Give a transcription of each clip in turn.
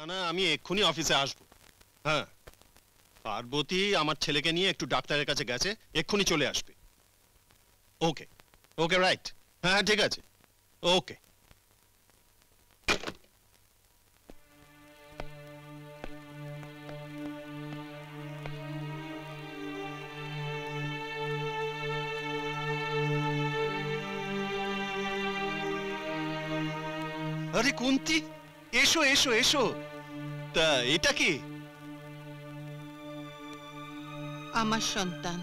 না না, আমি এক্ষুনি অফিসে আসবো। হ্যাঁ, পার্বতী আমার ছেলেকে নিয়ে একটু ডাক্তারের কাছে গেছে, এক্ষুনি চলে আসবে। ওকে ওকে, রাইট, হ্যাঁ ঠিক আছে, ওকে। আরে কুন্তি, এসো এসো এসো। তা এটা কি? আমার সন্তান।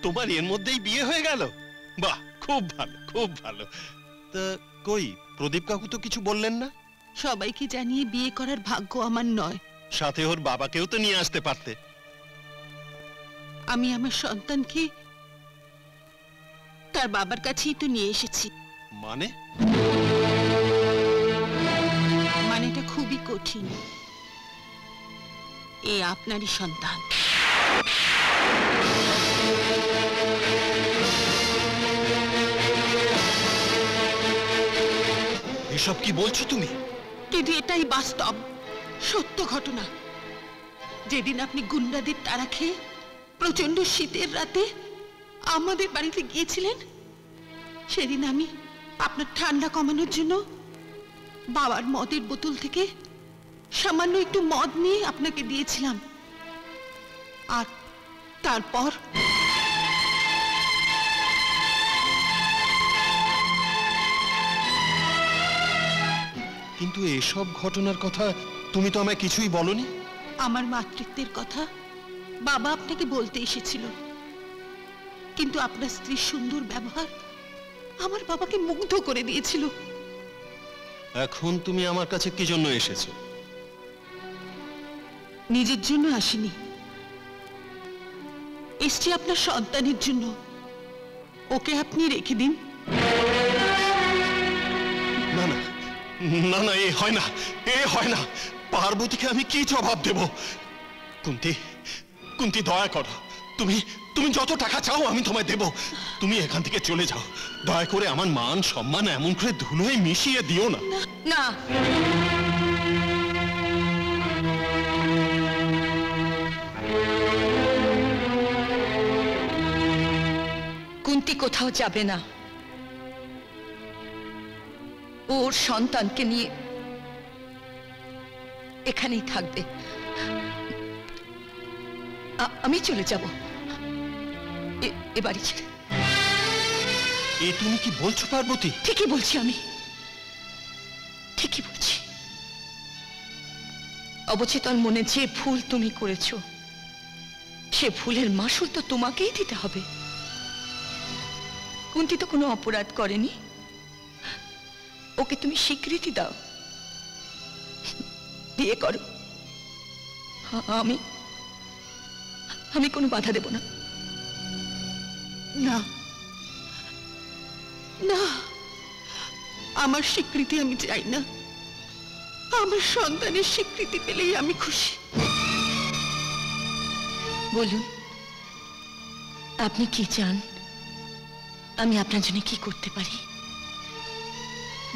তোমার এর মধ্যেই বিয়ে হয়ে গেল? বাহ, খুব ভালো খুব ভালো। তা কই প্রদীপ কাকু তো কিছু বললেন না? সবাইকে জানিয়ে বিয়ে করার ভাগ্য আমার নয়। সাথে ওর বাবাকেও তো নিয়ে আসতে পারতে। আমি আমার সন্তানকে তার বাবার কাছেই তো নিয়ে এসেছি। মানে? মানেটা খুবই কঠিন। এ আপনারই সন্তান। এসব কি বলছো তুমি? কিন্তু এটাই বাস্তব, সত্য ঘটনা। যেদিন আপনি গুন্ডাদের তাড়া খেয়ে প্রচন্ড শীতের রাতে আমাদের বাড়িতে গিয়েছিলেন, সেদিন আমি আপনার ঠান্ডা কমানোর জন্য বাবার মদের বোতল থেকে সামান্য একটু মদ নিয়ে আপনাকে দিয়েছিলাম। আর তারপর কিন্তু এসব ঘটনার কথা তুমি তো আমায় কিছুই বলনি। আমার মাতৃত্বের কথা বাবা আপনাকে বলতে এসেছিল, কিন্তু আপনার স্ত্রীর সুন্দর ব্যবহার আমার বাবাকে মুগ্ধ করে দিয়েছিল। এখন তুমি আমার কাছে কি জন্য এসেছো? নিজের জন্য আসিনি, এসছি আপনার সন্তানের জন্য। ওকে আপনি রেখে দিন। না না না না, এ হয় না, এ হয় না। পার্বতীকে আমি কি জবাব দেব? কুন্তি, কুন্তি দয়া করো, তুমি তুমি যত টাকা চাও আমি তোমায় দেব। তুমি এখান থেকে চলে যাও, দয়া করে আমার মান সম্মান এমন করে ধুলোয় মিশিয়ে দিও না। না, কুন্তি কোথাও যাবে না। ওর সন্তানকে নিয়ে এখানেই থাকবে। আমি চলে যাব এ বাড়ি ছেড়ে। এ তুমি কি বলছো পার্বতী? ঠিকই বলছি, আমি ঠিকই বলছি। অবচেতন মনে যে ভুল তুমি করেছো, সে ভুলের মাসুল তো তোমাকেই দিতে হবে। কুন্তি তো কোনো অপরাধ করেনি, ওকে তুমি স্বীকৃতি দাও, বিয়ে করো। আমি আমি কোনো বাধা দেব না। না না, আমার স্বীকৃতি আমি চাই না। আমার সন্তানের স্বীকৃতি পেলেই আমি খুশি। বলুন, আপনি কি চান? আমি আপনার জন্য কি করতে পারি?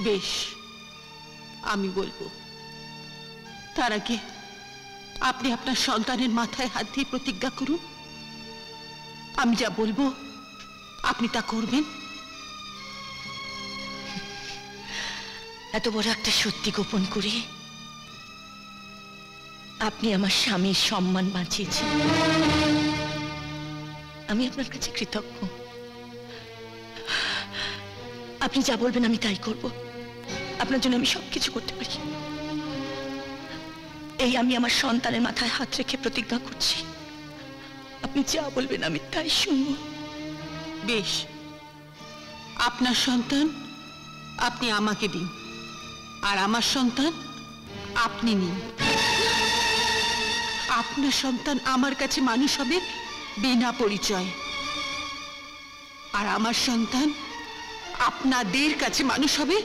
বেশ, আমি বলবো। তার আগে আপনি আপনার সন্তানের মাথায় হাত দিয়ে প্রতিজ্ঞা করুন, আমি যা বলবো আপনি তা করবেন। এত বড় একটা সত্যি গোপন করে আপনি আমার স্বামীর সম্মান বাঁচিয়েছেন, আমি আপনার কাছে কৃতজ্ঞ। আপনি যা বলবেন আমি তাই করব। আপনার জন্য আমি সবকিছু করতে পারি। এই আমি আমার সন্তানের মাথায় হাত রেখে প্রতিজ্ঞা করছি, আপনি যা বলবেন আমি তাই শুনব। বেশ, আপনার সন্তান আপনি আমাকে দিন, আর আমার সন্তান আপনি নিন। আপনার সন্তান আমার কাছে মানুষ হবে বিনা পরিচয়, আর আমার সন্তান আপনাদের কাছে মানুষ হবে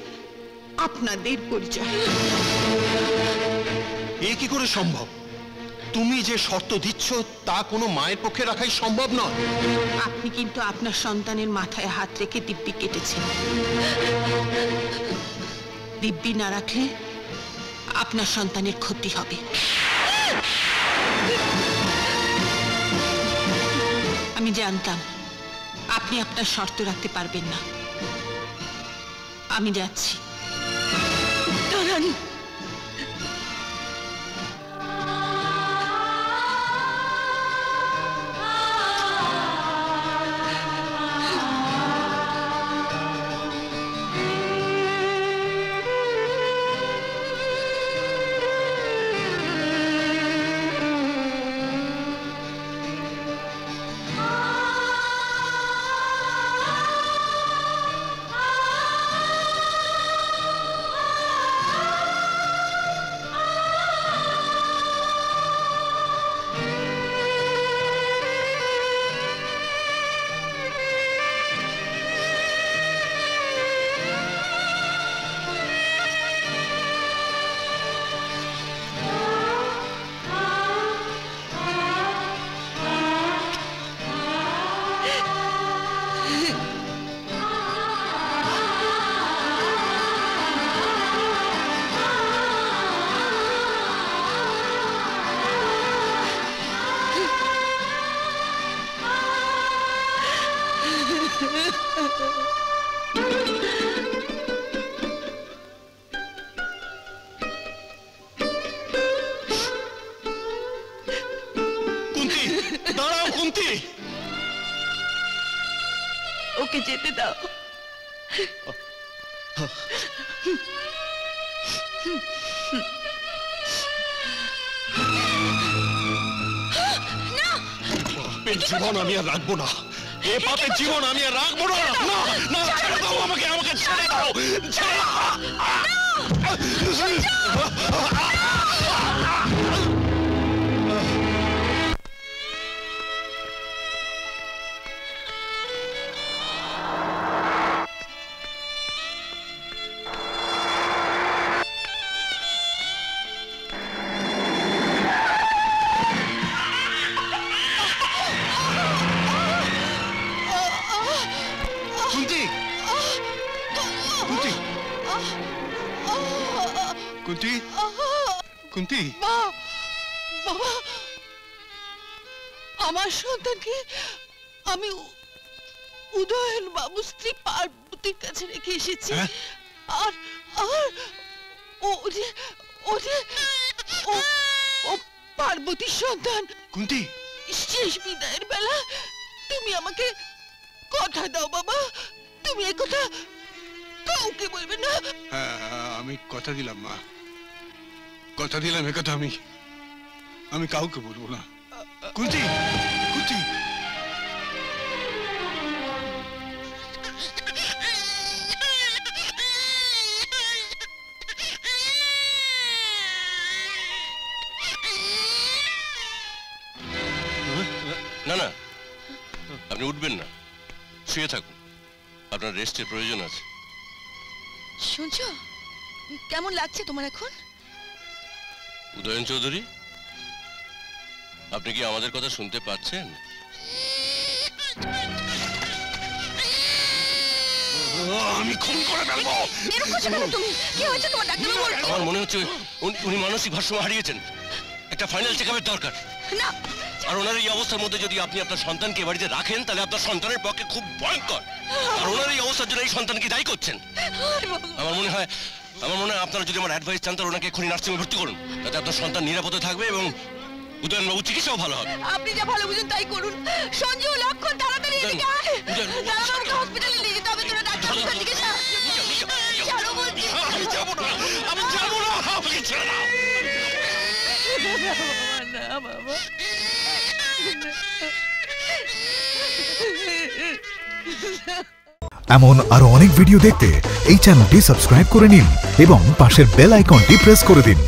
আপনাদের পরিচয়। এ কি করে সম্ভব? তুমি যে শর্ত দিচ্ছ তা কোনো মায়ের পক্ষে রাখাই সম্ভব নয়। আপনি কিন্তু আপনার সন্তানের মাথায় হাত রেখে দিব্যি কেটেছেন। দিব্যি না রাখলে আপনার সন্তানের ক্ষতি হবে। আমি জানতাম আপনি আপনার শর্ত রাখতে পারবেন না। আমি যাচ্ছি। দাঁড়ান, কুন্তি, দাঁড়াও কুন্তি। ওকে যেতে দাও। পাপের জীবন আমি আর রাখবো না। এ পাপের জীবন আমি আর রাখবো না। না না, ছেড়ে দাও আমাকে, আমাকে ছেড়ে দাও, ছেড়ে দাও। কুন্তি, কুন্তি, কুন্তি, কুন্তি। বাবা, আমার সন্তানকে আমি উদয়ন বাবু স্ত্রী পার্বতীর কাছে রেখে এসেছি। আর আর ও যে ও যে ও পার্বতীর সন্তান। কুন্তি, শেষ বিদায়ের বেলা তুমি আমাকে কথা দাও বাবা, তুমি এই কথা কাউকে বলবে না। আমি কথা দিলাম মা, কথা দিলাম, একথা আমি কাউকে বলবো না। কুন্তি, কুন্তি। না না, আপনি উঠবেন না, শুয়ে থাকুন, আপনার রেস্টের প্রয়োজন আছে। শুনছো, কেমন লাগছে তোমার এখন? উদয়ন চৌধুরী, আপনি কি আমাদের কথা শুনতে পাচ্ছেন? আমি খুন করে ফেলবো। আমার মনে হচ্ছে উনি মানসিক ভারসাম্য হারিয়েছেন। একটা ফাইনাল চেকআপের দরকার। না, আর ওনার এই অবস্থার মধ্যে যদি আপনি আপনার সন্তানকে বাড়িতে রাখেন, তাহলে আপনার সন্তানের পক্ষে খুব ভয়ঙ্কর। আর ওনার এই অবস্থার জন্য এই সন্তানকে দায়ী করছেন। আমার মনে হয় আপনারা যদি আমার অ্যাডভাইস চান, তাহলে ওনাকে এখনই নার্সিংহোমে ভর্তি করুন, যাতে আপনার সন্তান নিরাপদে থাকবে এবং উদয়নবাবু চিকিৎসাও ভালো হবে। আপনি যা ভালো বুঝুন তাই করুন। সঞ্জু, লক্ষণ, তাড়াতাড়ি এদিকে আয়। দাদাবাবুকে হসপিটালে নিয়ে যেতে হবে। তোরা ডাক্তারবাবুর দিকে যা। চলো বলছি। আমি যাবো না, আমি যাবো না, আমাকে ছেড়ে দাও। না বাবা, এমন আরো অনেক ভিডিও দেখতে এই চ্যানেলটি সাবস্ক্রাইব করে নিন এবং পাশের বেল আইকনটি প্রেস করে দিন।